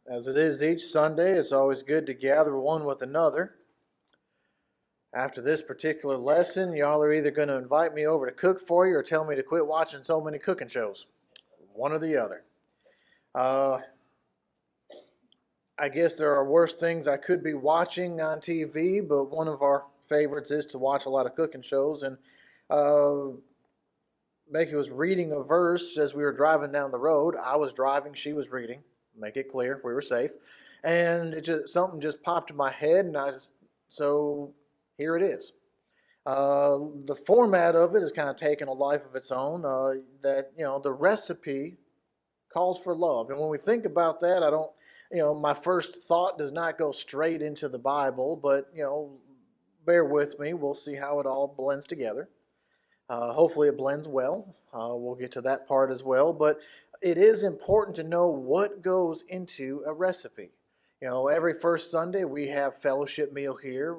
As it is each Sunday, it's always good to gather one with another. After this particular lesson, y'all are either going to invite me over to cook for you or tell me to quit watching so many cooking shows. One or the other. Uh, I guess there are worse things I could be watching on TV, but one of our favorites is to watch a lot of cooking shows. And uh, Becky was reading a verse as we were driving down the road. I was driving, she was reading. Make it clear, we were safe. And something just popped in my head, and so here it is. The format of it has kind of taken a life of its own. The recipe calls for love, and when we think about that, I don't, my first thought does not go straight into the Bible, but bear with me. We'll see how it all blends together. Hopefully, it blends well. We'll get to that part as well, but it is important to know what goes into a recipe. Every first Sunday we have fellowship meal here.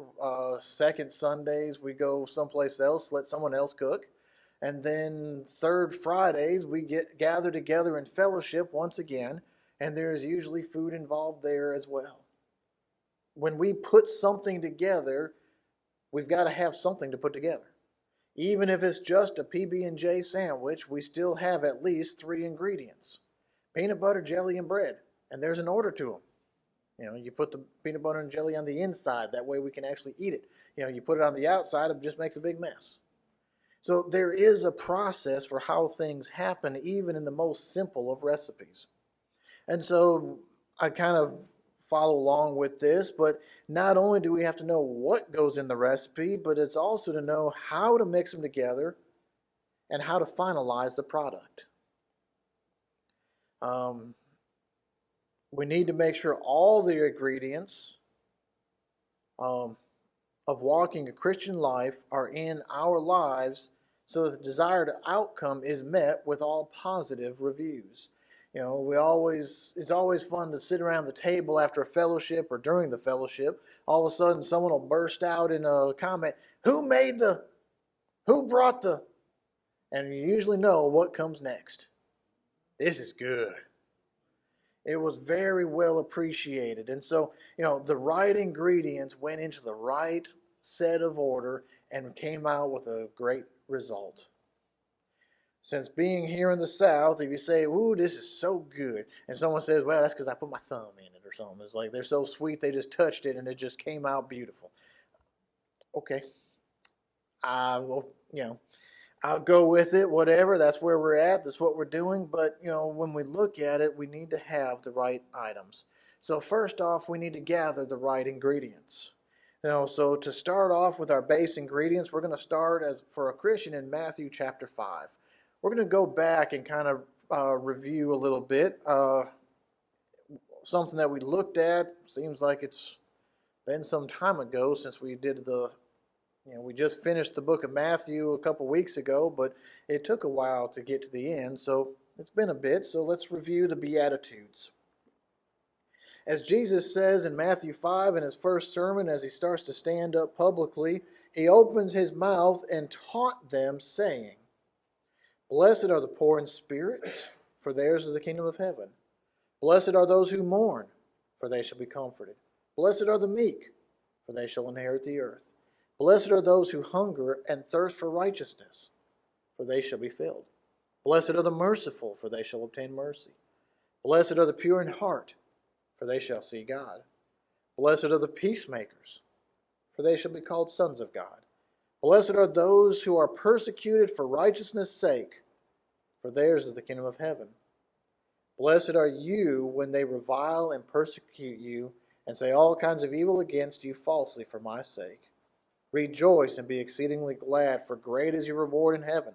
Second Sundays we go someplace else, let someone else cook. And then third Fridays we gather together in fellowship once again, and there is usually food involved there as well. When we put something together, we've got to have something to put together. Even if it's just a PB&J sandwich, we still have at least 3 ingredients: peanut butter, jelly, and bread. And there's an order to them. You put the peanut butter and jelly on the inside. That way we can actually eat it. You put it on the outside, it just makes a big mess. So there is a process for how things happen, even in the most simple of recipes. And so I kind of follow along with this, but not only do we have to know what goes in the recipe, but it's also to know how to mix them together and how to finalize the product. We need to make sure all the ingredients of walking a Christian life are in our lives so that the desired outcome is met with all positive reviews. It's always fun to sit around the table after a fellowship or during the fellowship. All of a sudden, someone will burst out in a comment, who brought the, and you usually know what comes next. This is good. It was very well appreciated. And so, the right ingredients went into the right set of order and came out with a great result. Since being here in the South, if you say, ooh, this is so good, and someone says, well, that's because I put my thumb in it or something. It's like they're so sweet, they just touched it and it just came out beautiful. Okay. I'll go with it, whatever. That's where we're at. That's what we're doing. But, when we look at it, we need to have the right items. So first off, we need to gather the right ingredients. So to start off with our base ingredients, we're going to start as for a Christian in Matthew chapter 5. We're going to go back and kind of review a little bit. Something that we looked at, seems like it's been some time ago since we did we just finished the book of Matthew a couple weeks ago, but it took a while to get to the end, so it's been a bit. So let's review the Beatitudes. As Jesus says in Matthew 5 in his first sermon, as he starts to stand up publicly, he opens his mouth and taught them, saying, Blessed are the poor in spirit, for theirs is the kingdom of heaven. Blessed are those who mourn, for they shall be comforted. Blessed are the meek, for they shall inherit the earth. Blessed are those who hunger and thirst for righteousness, for they shall be filled. Blessed are the merciful, for they shall obtain mercy. Blessed are the pure in heart, for they shall see God. Blessed are the peacemakers, for they shall be called sons of God. Blessed are those who are persecuted for righteousness' sake, for theirs is the kingdom of heaven. Blessed are you when they revile and persecute you and say all kinds of evil against you falsely for my sake. Rejoice and be exceedingly glad, for great is your reward in heaven.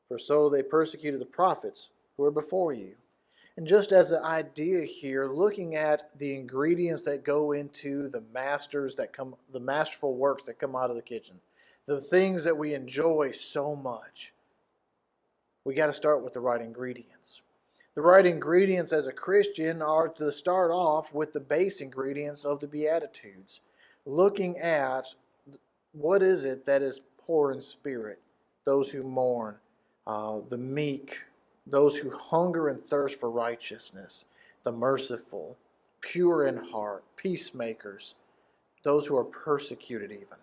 For so they persecuted the prophets who were before you. And just as an idea here, looking at the ingredients that go into the masterful works that come out of the kitchen, the things that we enjoy so much, we got to start with the right ingredients. The right ingredients as a Christian are to start off with the base ingredients of the Beatitudes, looking at what is it that is poor in spirit, those who mourn, the meek, those who hunger and thirst for righteousness. the merciful, pure in heart, peacemakers, those who are persecuted even.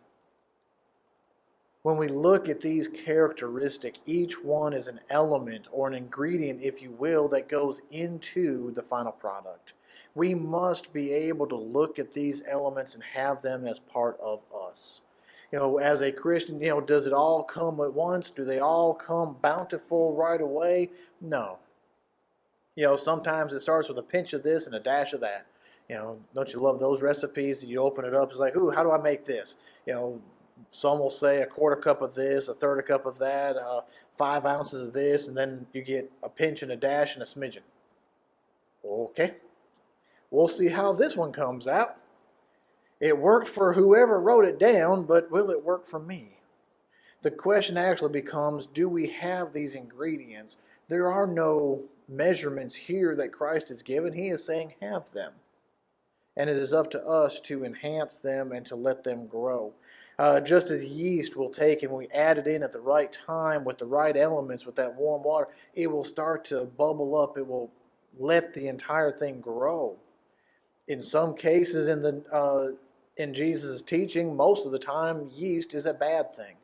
When we look at these characteristics, each one is an element or an ingredient, if you will, that goes into the final product. We must be able to look at these elements and have them as part of us. As a Christian, does it all come at once? Do they all come bountiful right away? No. Sometimes it starts with a pinch of this and a dash of that. Don't you love those recipes? You open it up, it's like, ooh, how do I make this? Some will say a quarter cup of this, a third a cup of that, 5 ounces of this, and then you get a pinch and a dash and a smidgen. Okay, we'll see how this one comes out. It worked for whoever wrote it down, but will it work for me? The question actually becomes, do we have these ingredients? There are no measurements here that Christ has given. He is saying have them. And it is up to us to enhance them and to let them grow. Just as yeast will take and we add it in at the right time with the right elements, with that warm water, it will start to bubble up. It will let the entire thing grow. In some cases in Jesus' teaching, most of the time, yeast is a bad thing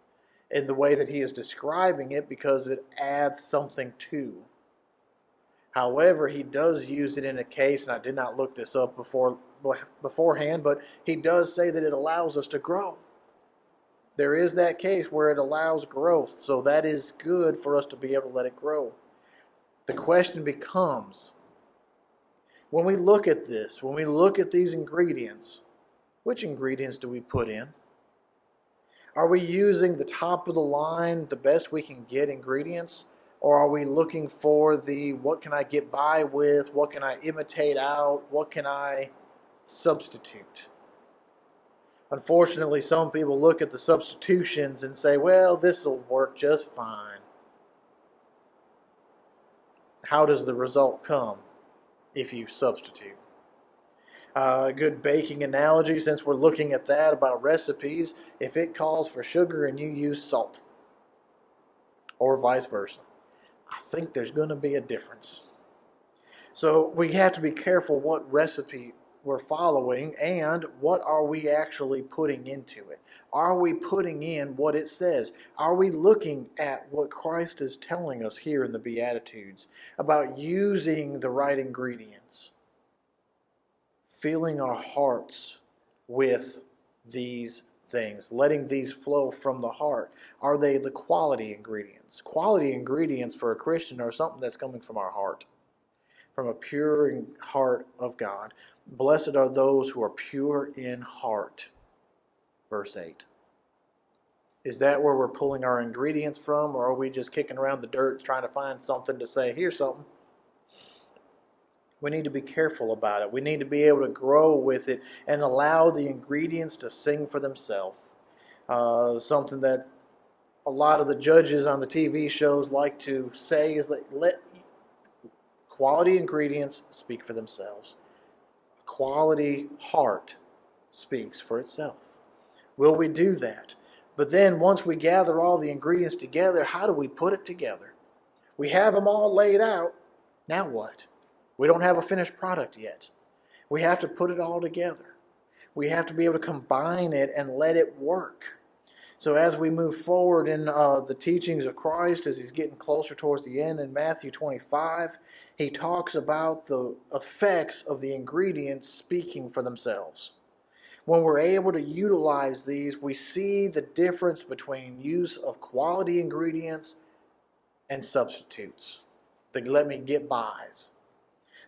in the way that he is describing it because it adds something to. However, he does use it in a case, and I did not look this up beforehand, but he does say that it allows us to grow. There is that case where it allows growth, so that is good for us to be able to let it grow. The question becomes, when we look at this, when we look at these ingredients, which ingredients do we put in? Are we using the top of the line, the best we can get ingredients? Or are we looking for what can I get by with, what can I imitate out, what can I substitute? Unfortunately, some people look at the substitutions and say, well, this will work just fine. How does the result come if you substitute? A good baking analogy, since we're looking at that about recipes, if it calls for sugar and you use salt, or vice versa, I think there's going to be a difference. So we have to be careful what recipe we're following and what are we actually putting into it. Are we putting in what it says? Are we looking at what Christ is telling us here in the Beatitudes about using the right ingredients? Filling our hearts with these things, letting these flow from the heart. Are they the quality ingredients? Quality ingredients for a Christian are something that's coming from our heart, from a pure heart of God. Blessed are those who are pure in heart. Verse 8. Is that where we're pulling our ingredients from, or are we just kicking around the dirt trying to find something to say, here's something? We need to be careful about it. We need to be able to grow with it and allow the ingredients to sing for themselves. Something that a lot of the judges on the TV shows like to say is let quality ingredients speak for themselves. A quality heart speaks for itself. Will we do that? But then once we gather all the ingredients together, how do we put it together? We have them all laid out. Now what? We don't have a finished product yet. We have to put it all together. We have to be able to combine it and let it work. So as we move forward in the teachings of Christ, as he's getting closer towards the end in Matthew 25, he talks about the effects of the ingredients speaking for themselves. When we're able to utilize these, we see the difference between use of quality ingredients and substitutes, the let me get bys.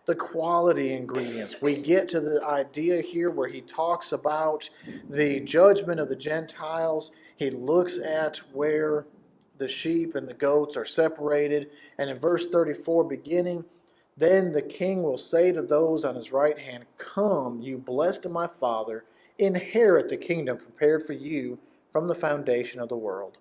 The quality ingredients. We get to the idea here where he talks about the judgment of the Gentiles. He looks at where the sheep and the goats are separated. And in verse 34 beginning, then the king will say to those on his right hand, come, you blessed of my Father, inherit the kingdom prepared for you from the foundation of the world.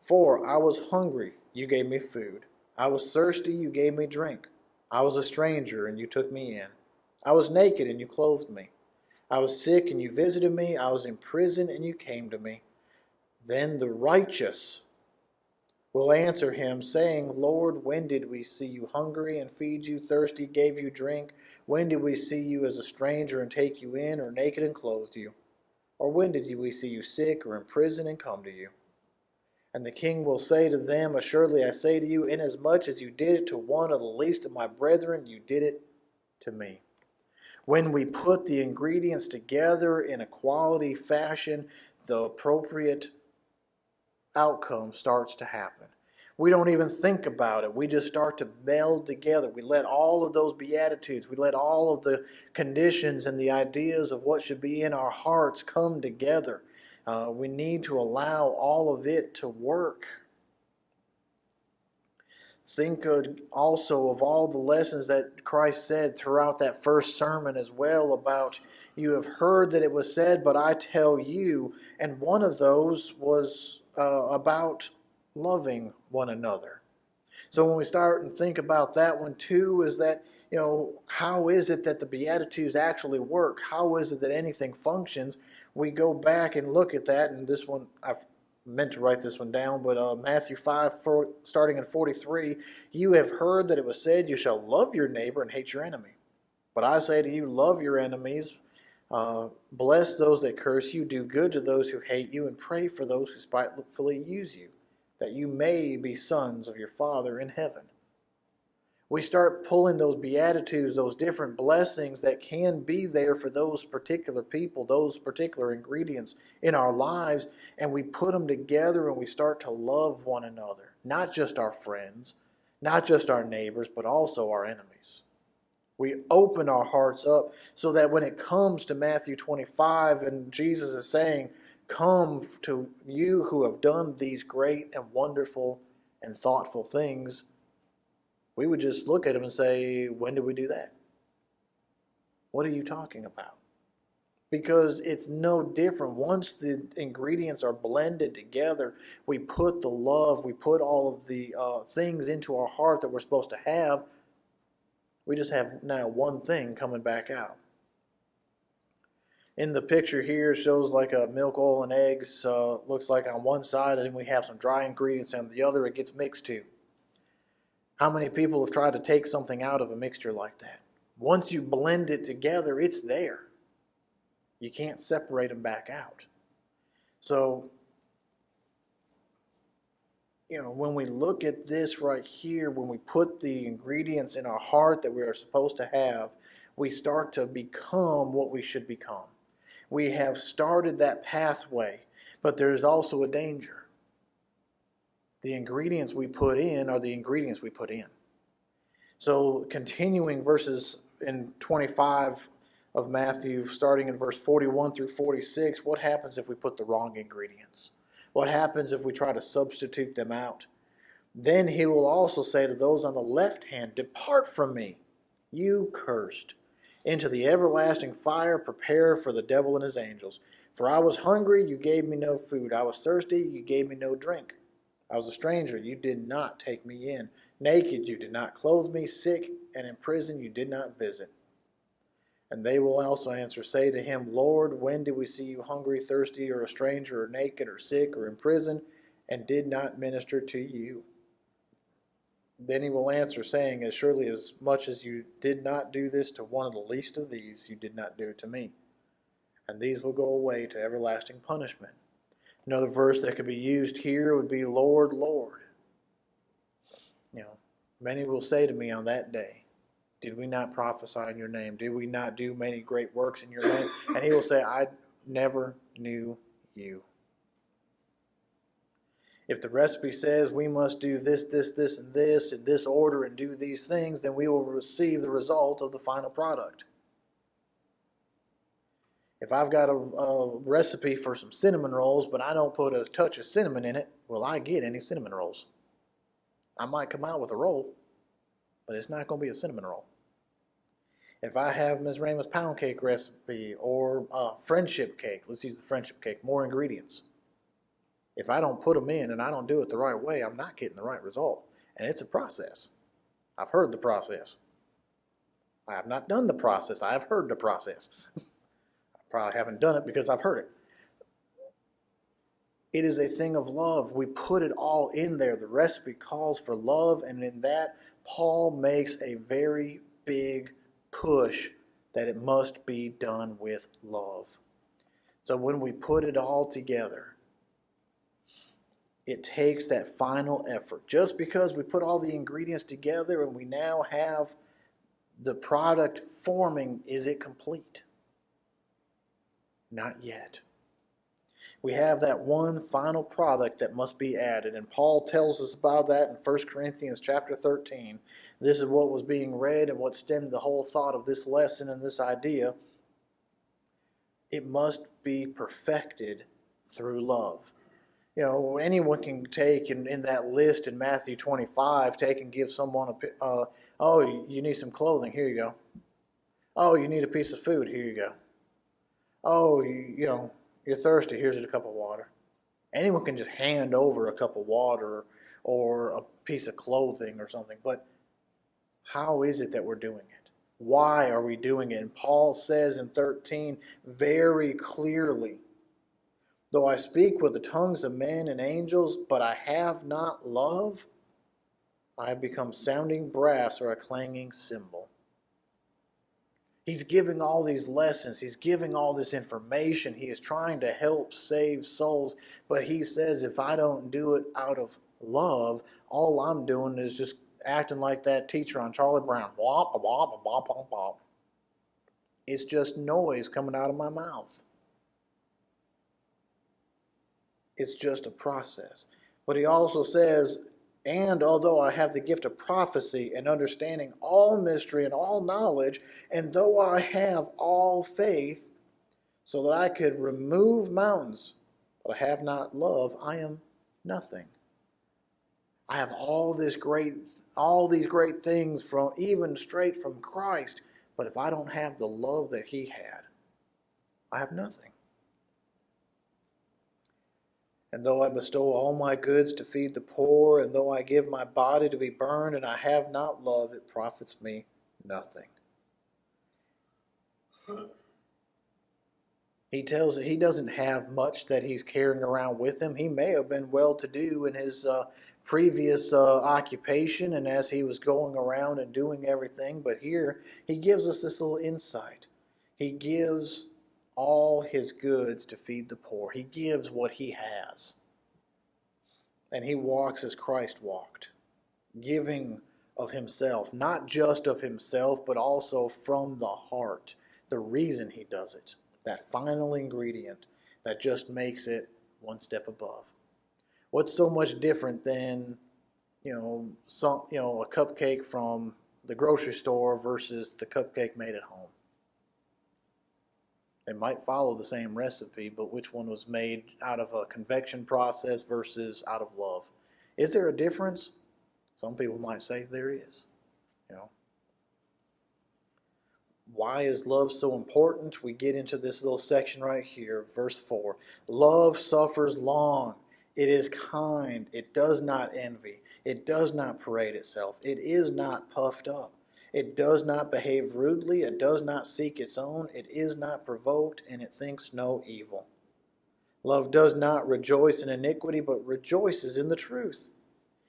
For I was hungry, you gave me food. I was thirsty, you gave me drink. I was a stranger, and you took me in. I was naked, and you clothed me. I was sick, and you visited me. I was in prison, and you came to me. Then the righteous will answer him, saying, Lord, when did we see you hungry and feed you, thirsty, gave you drink? When did we see you as a stranger and take you in, or naked and clothe you? Or when did we see you sick or in prison and come to you? And the king will say to them, Assuredly I say to you, inasmuch as you did it to one of the least of my brethren, you did it to me. When we put the ingredients together in a quality fashion, the appropriate outcome starts to happen. We don't even think about it. We just start to meld together. We let all of those beatitudes, we let all of the conditions and the ideas of what should be in our hearts come together. We need to allow all of it to work. Think also of all the lessons that Christ said throughout that first sermon as well about, you have heard that it was said, but I tell you. And one of those was about loving one another. So when we start and think about that one too, is that, how is it that the Beatitudes actually work? How is it that anything functions? We go back and look at that, and this one, I've meant to write this one down, but Matthew 5, starting in 43, you have heard that it was said, you shall love your neighbor and hate your enemy. But I say to you, love your enemies, bless those that curse you, do good to those who hate you, and pray for those who spitefully use you, that you may be sons of your Father in heaven. We start pulling those beatitudes, those different blessings that can be there for those particular people, those particular ingredients in our lives, and we put them together and we start to love one another. Not just our friends, not just our neighbors, but also our enemies. We open our hearts up so that when it comes to Matthew 25 and Jesus is saying, come to you who have done these great and wonderful and thoughtful things, we would just look at him and say, when did we do that? What are you talking about? Because it's no different. Once the ingredients are blended together, we put the love, we put all of the things into our heart that we're supposed to have. We just have now one thing coming back out. In the picture here, it shows like a milk, oil, and eggs. Looks like on one side, and then we have some dry ingredients, and the other it gets mixed to. How many people have tried to take something out of a mixture like that? Once you blend it together, it's there. You can't separate them back out. So, when we look at this right here, when we put the ingredients in our heart that we are supposed to have, we start to become what we should become. We have started that pathway, but there's also a danger. The ingredients we put in are the ingredients we put in. So continuing verses in 25 of Matthew, starting in verse 41 through 46, what happens if we put the wrong ingredients? What happens if we try to substitute them out? Then he will also say to those on the left hand, depart from me, you cursed, into the everlasting fire prepared for the devil and his angels. For I was hungry, you gave me no food. I was thirsty, you gave me no drink. I was a stranger, you did not take me in. Naked, you did not clothe me. Sick and in prison, you did not visit. And they will also answer, say to him, Lord, when did we see you hungry, thirsty, or a stranger, or naked, or sick, or in prison, and did not minister to you? Then he will answer, saying, as surely as much as you did not do this to one of the least of these, you did not do it to me. And these will go away to everlasting punishment. Another verse that could be used here would be, Lord, Lord. Many will say to me on that day, did we not prophesy in your name? Did we not do many great works in your name? And he will say, I never knew you. If the recipe says we must do this, this, this, and this in this order and do these things, then we will receive the result of the final product. If I've got a recipe for some cinnamon rolls, but I don't put a touch of cinnamon in it, will I get any cinnamon rolls? I might come out with a roll, but it's not going to be a cinnamon roll. If I have Ms. Rama's pound cake recipe or friendship cake, let's use the friendship cake, more ingredients. If I don't put them in and I don't do it the right way, I'm not getting the right result. And it's a process. I've heard the process. I have not done the process. I have heard the process. I probably haven't done it because I've heard it. It is a thing of love. We put it all in there. The recipe calls for love, and in that, Paul makes a very big push that it must be done with love. So when we put it all together, it takes that final effort. Just because we put all the ingredients together and we now have the product forming, is it complete? Not yet. We have that one final product that must be added, and Paul tells us about that in 1 Corinthians chapter 13. This is what was being read and what stemmed the whole thought of this lesson and this idea. It must be perfected through love. You know, anyone can take in that list in Matthew 25, take and give someone oh, you need some clothing, here you go. Oh, you need a piece of food, here you go. Oh, you're thirsty, here's a cup of water. Anyone can just hand over a cup of water or a piece of clothing or something, but how is it that we're doing it? Why are we doing it? And Paul says in 13 very clearly, though I speak with the tongues of men and angels, but I have not love, I have become sounding brass or a clanging cymbal. He's giving all these lessons. He's giving all this information. He is trying to help save souls. But he says, if I don't do it out of love, all I'm doing is just acting like that teacher on Charlie Brown. Womp, womp, womp, womp, womp. It's just noise coming out of my mouth. It's just a process. But he also says, and although I have the gift of prophecy and understanding all mystery and all knowledge, and though I have all faith, so that I could remove mountains, but I have not love, I am nothing. I have all these great things from even straight from Christ, but if I don't have the love that he had, I have nothing. And though I bestow all my goods to feed the poor, and though I give my body to be burned, and I have not love, it profits me nothing. He tells us he doesn't have much that he's carrying around with him. He may have been well-to-do in his previous occupation and as he was going around and doing everything, but here he gives us this little insight. He gives all his goods to feed the poor. He gives what he has. And he walks as Christ walked, giving of himself, not just of himself, but also from the heart. The reason he does it, that final ingredient that just makes it one step above. What's so much different than, a cupcake from the grocery store versus the cupcake made at home? They might follow the same recipe, but which one was made out of a convection process versus out of love? Is there a difference? Some people might say there is. Why is love so important? We get into this little section right here, verse 4. Love suffers long. It is kind. It does not envy. It does not parade itself. It is not puffed up. It does not behave rudely. It does not seek its own. It is not provoked, and it thinks no evil. Love does not rejoice in iniquity, but rejoices in the truth.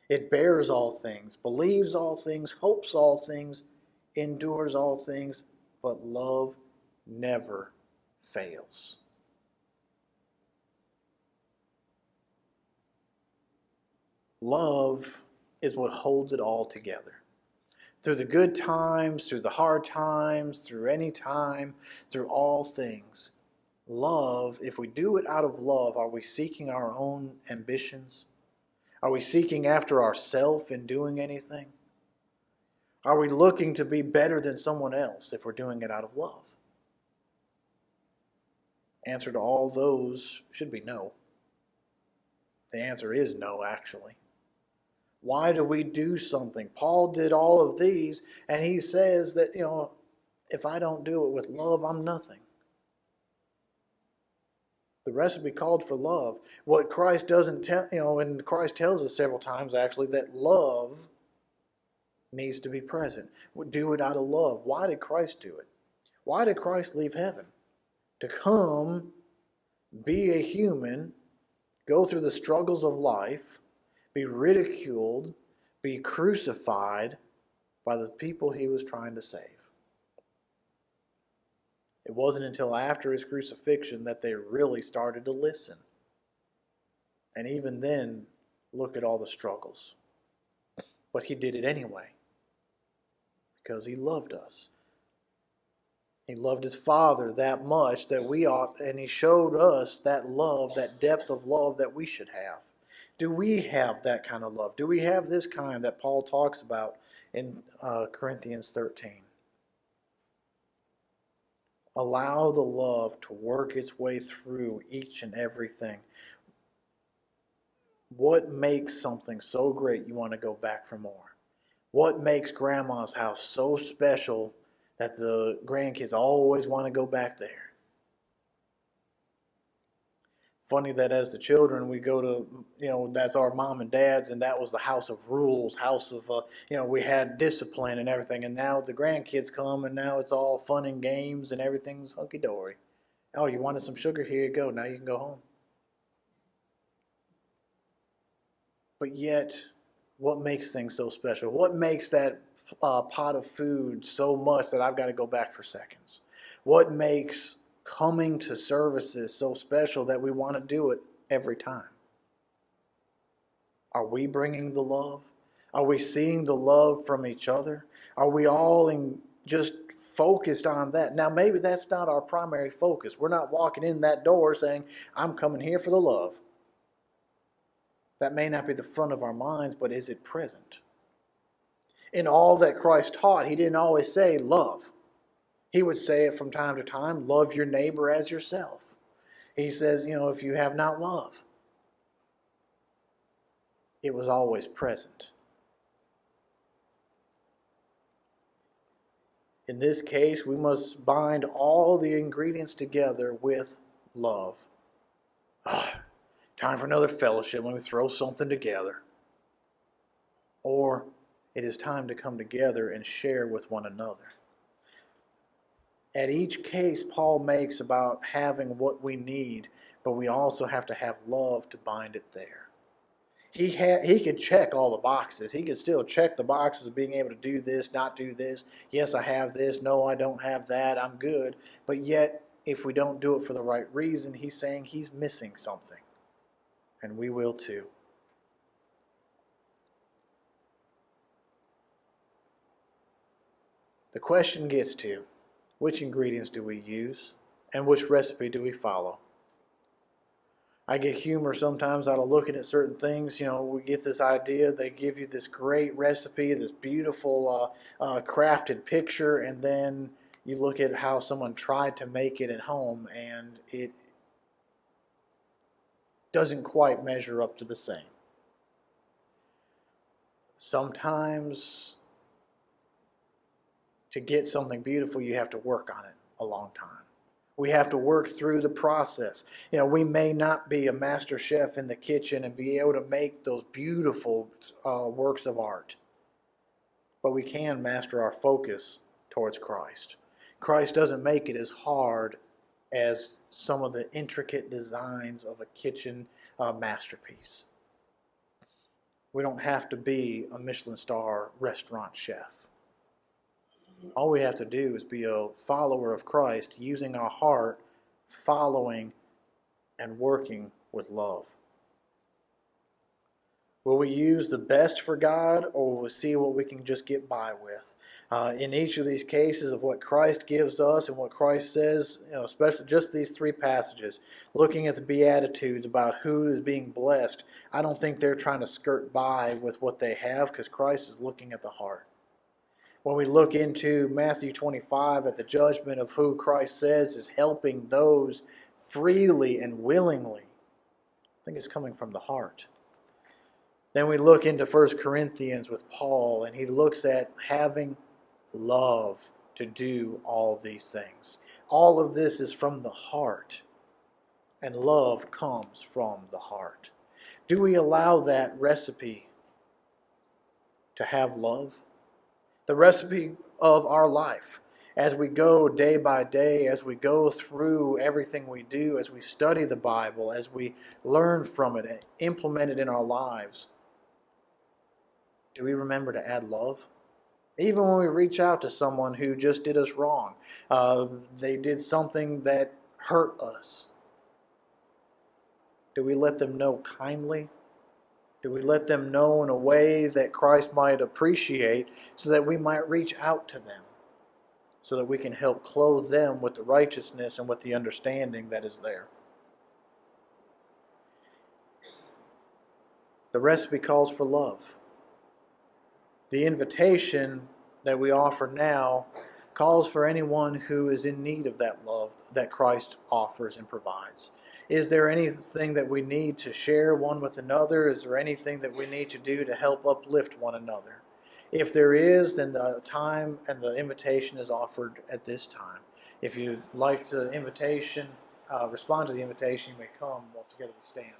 It bears all things, believes all things, hopes all things, endures all things, but love never fails. Love is what holds it all together. Through the good times, through the hard times, through any time, through all things. Love, if we do it out of love, are we seeking our own ambitions? Are we seeking after ourselves in doing anything? Are we looking to be better than someone else if we're doing it out of love? Answer to all those should be no. The answer is no, actually. Why do we do something? Paul did all of these, and he says that, if I don't do it with love, I'm nothing. The recipe called for love. What Christ doesn't tell, and Christ tells us several times actually that love needs to be present. We do it out of love. Why did Christ do it? Why did Christ leave heaven? To come, be a human, go through the struggles of life, be ridiculed, be crucified by the people he was trying to save. It wasn't until after his crucifixion that they really started to listen. And even then, look at all the struggles. But he did it anyway, because he loved us. He loved his Father that much that we ought, and he showed us that love, that depth of love that we should have. Do we have that kind of love? Do we have this kind that Paul talks about in Corinthians 13? Allow the love to work its way through each and everything. What makes something so great you want to go back for more? What makes Grandma's house so special that the grandkids always want to go back there? Funny that as the children, we go to, that's our mom and dad's, and that was the house of rules, house of, we had discipline and everything. And now the grandkids come, and now it's all fun and games, and everything's hunky-dory. Oh, you wanted some sugar? Here you go. Now you can go home. But yet, what makes things so special? What makes that pot of food so much that I've got to go back for seconds? What makes coming to services so special that we want to do it every time? Are we bringing the love? Are we seeing the love from each other? Are we all just focused on that? Now, maybe that's not our primary focus. We're not walking in that door saying, I'm coming here for the love. That may not be the front of our minds, but is it present? In all that Christ taught, he didn't always say love. He would say it from time to time, love your neighbor as yourself. He says, if you have not love. It was always present. In this case, we must bind all the ingredients together with love. Time for another fellowship. Let me throw something together. Or it is time to come together and share with one another. At each case, Paul makes about having what we need, but we also have to have love to bind it there. He could check all the boxes. He could still check the boxes of being able to do this, not do this. Yes, I have this. No, I don't have that. I'm good. But yet, if we don't do it for the right reason, he's saying he's missing something. And we will too. The question gets to, which ingredients do we use and which recipe do we follow? I get humor sometimes out of looking at certain things. We get this idea, they give you this great recipe, this beautiful crafted picture, and then you look at how someone tried to make it at home and it doesn't quite measure up to the same. Sometimes to get something beautiful, you have to work on it a long time. We have to work through the process. We may not be a master chef in the kitchen and be able to make those beautiful works of art, but we can master our focus towards Christ. Christ doesn't make it as hard as some of the intricate designs of a kitchen masterpiece. We don't have to be a Michelin star restaurant chef. All we have to do is be a follower of Christ, using our heart, following and working with love. Will we use the best for God, or will we see what we can just get by with? In each of these cases of what Christ gives us and what Christ says, especially just these three passages, looking at the Beatitudes about who is being blessed, I don't think they're trying to skirt by with what they have, because Christ is looking at the heart. When we look into Matthew 25 at the judgment of who Christ says is helping those freely and willingly, I think it's coming from the heart. Then we look into 1 Corinthians with Paul, and he looks at having love to do all these things. All of this is from the heart, and love comes from the heart. Do we allow that recipe to have love? The recipe of our life. As we go day by day, as we go through everything we do, as we study the Bible, as we learn from it and implement it in our lives, do we remember to add love? Even when we reach out to someone who just did us wrong, they did something that hurt us, do we let them know kindly? Do we let them know in a way that Christ might appreciate so that we might reach out to them, so that we can help clothe them with the righteousness and with the understanding that is there? The recipe calls for love. The invitation that we offer now calls for anyone who is in need of that love that Christ offers and provides. Is there anything that we need to share one with another? Is there anything that we need to do to help uplift one another? If there is, then the time and the invitation is offered at this time. If you'd like the invitation, respond to the invitation, you may come while together we stand.